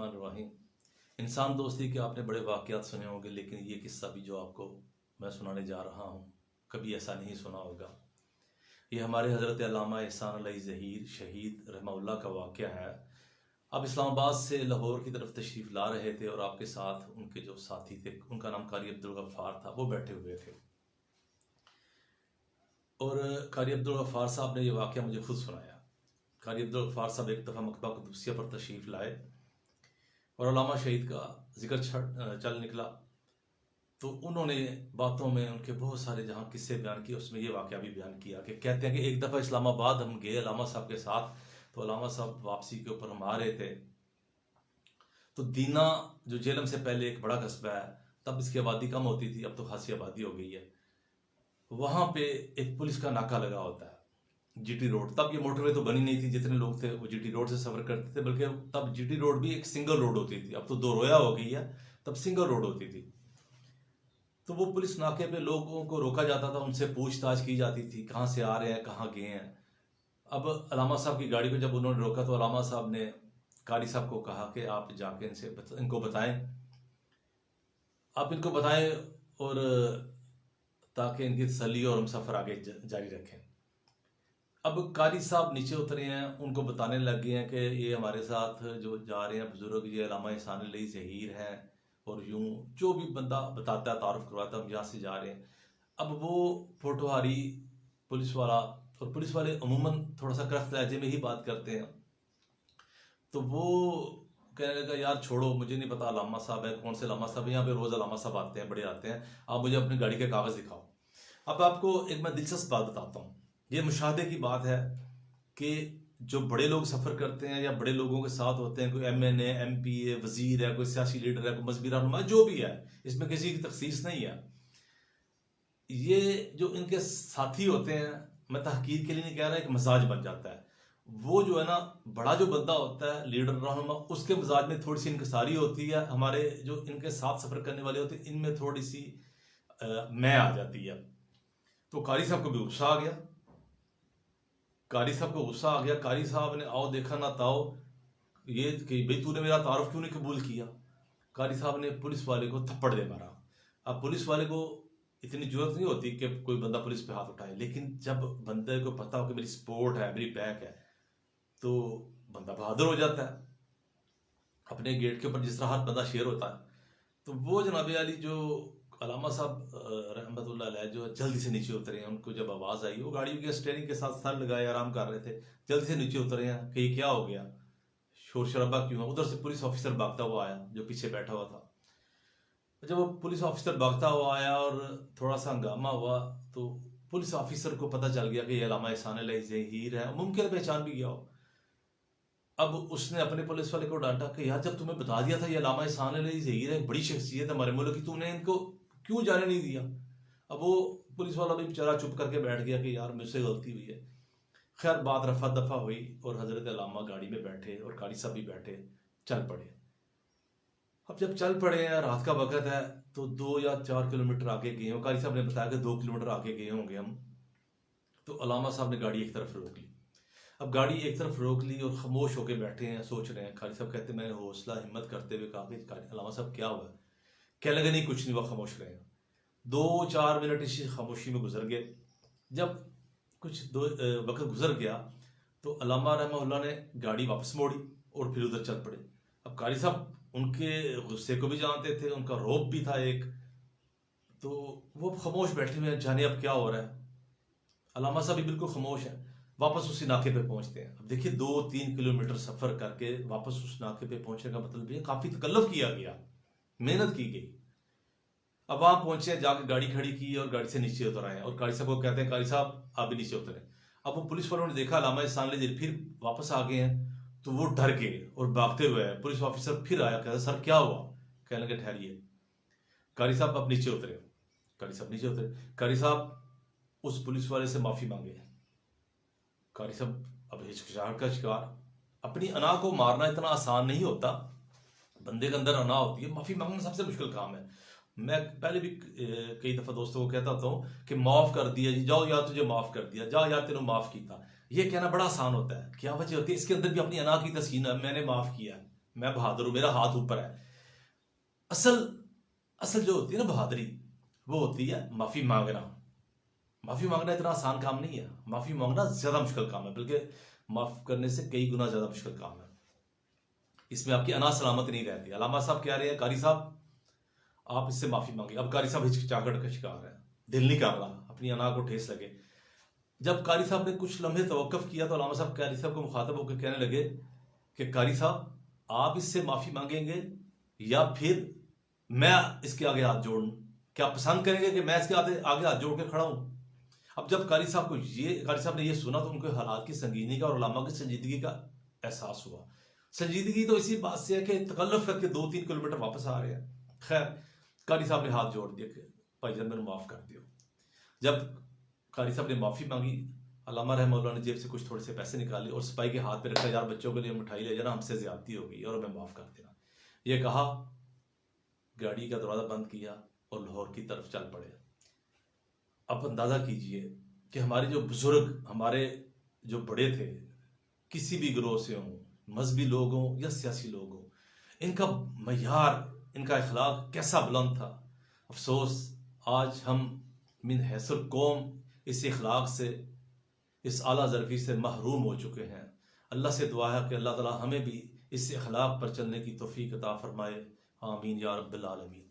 الرحمن الرحیم۔ انسان دوستی کے آپ نے بڑے واقعات سنے ہوں گے، لیکن یہ قصہ بھی جو آپ کو میں سنانے جا رہا ہوں کبھی ایسا نہیں سنا ہوگا۔ یہ ہمارے حضرت علامہ احسان علیہ ظہیر شہید رحمہ اللہ کا واقعہ ہے۔ آپ اسلام آباد سے لاہور کی طرف تشریف لا رہے تھے اور آپ کے ساتھ ان کے جو ساتھی تھے، ان کا نام قاری عبدالغفار تھا، وہ بیٹھے ہوئے تھے۔ اور قاری عبدالغفار صاحب نے یہ واقعہ مجھے خود سنایا۔ قاری عبدالغفار صاحب ایک دفعہ مکتبہ قدوسیہ پر تشریف لائے اور علامہ شہید کا ذکر چل نکلا، تو انہوں نے باتوں میں ان کے بہت سارے جہاں قصے بیان کیے، اس میں یہ واقعہ بھی بیان کیا کہ کہتے ہیں کہ ایک دفعہ اسلام آباد ہم گئے علامہ صاحب کے ساتھ، تو علامہ صاحب واپسی کے اوپر ہم آ رہے تھے، تو دینا جو جیلم سے پہلے ایک بڑا قصبہ ہے، تب اس کی آبادی کم ہوتی تھی، اب تو خاصی آبادی ہو گئی ہے۔ وہاں پہ ایک پولیس کا ناکہ لگا ہوتا ہے، جی ٹی روڈ۔ تب یہ موٹر وے تو بنی نہیں تھی، جتنے لوگ تھے وہ جی ٹی روڈ سے سفر کرتے تھے، بلکہ تب جی ٹی روڈ بھی ایک سنگل روڈ ہوتی تھی، اب تو دو رویا ہو گئی ہے، تب سنگل روڈ ہوتی تھی۔ تو وہ پولیس ناکے پہ لوگوں کو روکا جاتا تھا، ان سے پوچھ تاچھ کی جاتی تھی، کہاں سے آ رہے ہیں، کہاں گئے ہیں۔ اب علامہ صاحب کی گاڑی کو جب انہوں نے روکا تو علامہ صاحب نے قاری صاحب کو کہا کہ آپ جا کے ان کو بتائیں، آپ ان کو بتائیں، اور تاکہ ان کی تسلی اور ہم سفر آگے جاری رکھیں۔ اب قاری صاحب نیچے اترے ہیں، ان کو بتانے لگ گئے ہیں کہ یہ ہمارے ساتھ جو جا رہے ہیں بزرگ، یہ علامہ احسان علیہ ظہیر ہیں، اور یوں جو بھی بندہ بتاتا ہے، تعارف کرواتا ہے، ہم یہاں سے جا رہے ہیں۔ اب وہ پوٹوہاری پولیس والا، اور پولیس والے عموماً تھوڑا سا کرخت لہجے میں ہی بات کرتے ہیں، تو وہ کہنے لگا یار چھوڑو، مجھے نہیں پتا علامہ صاحب ہے کون سے علامہ صاحب ہیں، یہاں پہ روز علامہ صاحب آتے ہیں، بڑے آتے ہیں، آپ مجھے اپنی گاڑی کے کاغذ دکھاؤ۔ اب آپ کو ایک میں دلچسپ بات بتاتا ہوں، یہ مشاہدے کی بات ہے کہ جو بڑے لوگ سفر کرتے ہیں یا بڑے لوگوں کے ساتھ ہوتے ہیں، کوئی ایم این اے، ایم پی اے، وزیر ہے، کوئی سیاسی لیڈر ہے، کوئی مذہبی رہنما، جو بھی ہے، اس میں کسی کی تخصیص نہیں ہے، یہ جو ان کے ساتھی ہوتے ہیں، میں تحقیر کے لیے نہیں کہہ رہا، ایک مزاج بن جاتا ہے۔ وہ جو ہے نا، بڑا جو بندہ ہوتا ہے، لیڈر رہنما، اس کے مزاج میں تھوڑی سی انکساری ہوتی ہے، ہمارے جو ان کے ساتھ سفر کرنے والے ہوتے ہیں ان میں تھوڑی سی میں آ جاتی ہے۔ تو قاری صاحب کو بھی غصہ آ گیا، قاری صاحب کو غصہ آ گیا، قاری صاحب نے آؤ دیکھا نہ تاؤ، یہ کہ بھئی تو نے میرا تعارف کیوں نہیں قبول کیا۔ قاری صاحب نے پولیس والے کو تھپڑ دے مارا۔ اب پولیس والے کو اتنی ضرورت نہیں ہوتی کہ کوئی بندہ پولیس پہ ہاتھ اٹھائے، لیکن جب بندے کو پتا ہو کہ میری سپورٹ ہے، میری بیک ہے، تو بندہ بہادر ہو جاتا ہے۔ اپنے گیٹ کے اوپر جس طرح ہر بندہ شیر ہوتا ہے، تو وہ جناب علی جو علامہ صاحب رحمۃ اللہ علیہ جو جلدی سے نیچے اترے ہیں، ان کو جب آواز آئی، وہ گاڑی کے اسٹیئرنگ کے ساتھ سر لگائے آرام کر رہے تھے، جلدی سے نیچے اترے ہیں کہ یہ کیا ہو گیا، شور شرابہ کیوں ہے۔ ادھر سے پولیس آفیسر بھاگتا ہوا آیا جو پیچھے بیٹھا ہوا تھا۔ جب وہ پولیس آفیسر بھاگتا ہوا آیا اور تھوڑا سا ہنگامہ ہوا، تو پولیس آفیسر کو پتہ چل گیا کہ یہ علامہ احسان علیہ ظہیر ہے، ممکن پہچان بھی گیا ہو۔ اب اس نے اپنے پولیس والے کو ڈانٹا کہ یار جب تمہیں بتا دیا تھا یہ علامہ احسان علیہ ظہیر ہے، بڑی شخصیت ہے ہمارے ملک کی، تم نے ان کو کیوں جانے نہیں دیا۔ اب وہ پولیس والا بھی بیچارہ چپ کر کے بیٹھ گیا کہ یار مجھ سے غلطی ہوئی ہے۔ خیر بات رفع دفع ہوئی اور حضرت علامہ گاڑی میں بیٹھے اور قاری صاحب بھی بیٹھے، چل پڑے۔ اب جب چل پڑے ہیں، رات کا وقت ہے، تو 2 یا 4 کلومیٹر آگے گئے ہوں، قاری صاحب نے بتایا کہ 2 کلومیٹر آگے گئے ہوں گے ہم، تو علامہ صاحب نے گاڑی ایک طرف روک لی۔ اب گاڑی ایک طرف روک لی اور خاموش ہو کے بیٹھے ہیں، سوچ رہے ہیں۔ قاری صاحب کہتے ہیں میں نے حوصلہ ہمت کرتے ہوئے کہا کہ علامہ صاحب کیا ہوا ہے؟ کہنے لگے نہیں کچھ نہیں، وہ خاموش رہے ہیں۔ 2-4 منٹ اسی خاموشی میں گزر گئے۔ جب کچھ وقت گزر گیا تو علامہ رحمہ اللہ نے گاڑی واپس موڑی اور پھر ادھر چل پڑے۔ اب قاری صاحب ان کے غصے کو بھی جانتے تھے، ان کا روب بھی تھا ایک، تو وہ خاموش بیٹھے ہوئے ہیں، جانے اب کیا ہو رہا ہے۔ علامہ صاحب بھی بالکل خاموش ہیں۔ واپس اسی ناکے پہ پہنچتے ہیں۔ اب دیکھیے 2-3 کلومیٹر سفر کر کے واپس اس ناکے پہ پہنچنے کا مطلب یہ کافی تکلف کیا گیا، محنت کی گئی۔ اب وہاں پہنچے، جا کے گاڑی کھڑی کی اور گاڑی سے نیچے اتر آئے، اور قاری صاحب کو کہتے ہیں قاری صاحب آپ بھی نیچے اتریں۔ اب وہ پولیس والوں نے دیکھا علامہ احسان علیہ پھر واپس آ گئے ہیں، تو وہ ڈر گئے اور بھاگتے ہوئے آئے۔ پولیس آفیسر پھر آیا، کہتا سر کیا ہوا؟ کہنے لگے ٹھہریے، قاری صاحب اب نیچے اترے۔ قاری صاحب نیچے اترے، قاری صاحب اس پولیس والے سے معافی مانگے۔ قاری صاحب اب ہچکچاہٹ کا شکار، اپنی انا کو مارنا اتنا آسان نہیں ہوتا، بندے کے اندر انا ہوتی ہے، معافی مانگنا سب سے مشکل کام ہے۔ میں پہلے بھی کئی دفعہ دوستوں کو کہتا ہوتا ہوں کہ معاف کر دیا جی، جاؤ یار تجھے معاف کر دیا، جا یار تینوں معاف کیتا، یہ کہنا بڑا آسان ہوتا ہے۔ کیا وجہ ہوتی ہے؟ اس کے اندر بھی اپنی انا کی تسکین ہے، میں نے معاف کیا ہے، میں بہادر ہوں، میرا ہاتھ اوپر ہے. اصل جو ہوتی ہے نا بہادری، وہ ہوتی ہے معافی مانگنا. معافی مانگنا اتنا آسان کام نہیں ہے. معافی مانگنا زیادہ مشکل کام ہے، بلکہ معاف کرنے سے کئی گنا زیادہ مشکل کام ہے. اس میں آپ کی انا سلامت نہیں رہتی. علامہ صاحب کہہ رہے ہیں قاری صاحب آپ اس سے معافی مانگیں. اب قاری صاحب ہچکچاہٹ کا شکار ہے، دل نہیں کر رہا، اپنی انا کو ٹھیس لگے. جب قاری صاحب نے کچھ لمحے توقف کیا تو علامہ صاحب قاری صاحب کو مخاطب ہو کے کہنے لگے کہ قاری صاحب آپ اس سے معافی مانگیں گے یا پھر میں اس کے آگے ہاتھ جوڑوں؟ کیا پسند کریں گے کہ میں اس کے آگے ہاتھ جوڑ کے کھڑا ہوں؟ اب جب قاری صاحب نے یہ سنا تو ان کو حالات کی سنگینی کا اور علامہ کی سنجیدگی کا احساس ہوا. سنجیدگی تو اسی بات سے ہے کہ تکلف کر کے 2-3 کلومیٹر واپس آ رہے ہیں. خیر قاری صاحب نے ہاتھ جوڑ دیا کہ بھائی جان میرے معاف کر دیو. جب قاری صاحب نے معافی مانگی، علامہ رحمہ اللہ نے جیب سے کچھ تھوڑے سے پیسے نکالے اور سپاہی کے ہاتھ پہ رکھا، یار بچوں کے لیے مٹھائی لے جانا، ہم سے زیادتی ہو گئی اور ہمیں معاف کر دینا. یہ کہا، گاڑی کا دروازہ بند کیا اور لاہور کی طرف چل پڑے. اب اندازہ کیجئے کہ ہمارے جو بزرگ، ہمارے جو بڑے تھے، کسی بھی گروہ سے ہوں، مذہبی لوگ ہوں یا سیاسی لوگ ہوں، ان کا معیار، ان کا اخلاق کیسا بلند تھا. افسوس آج ہم من حیث القوم اس اخلاق سے، اس اعلیٰ ظرفی سے محروم ہو چکے ہیں. اللہ سے دعا ہے کہ اللہ تعالی ہمیں بھی اس اخلاق پر چلنے کی توفیق عطا فرمائے. آمین یا رب العالمین.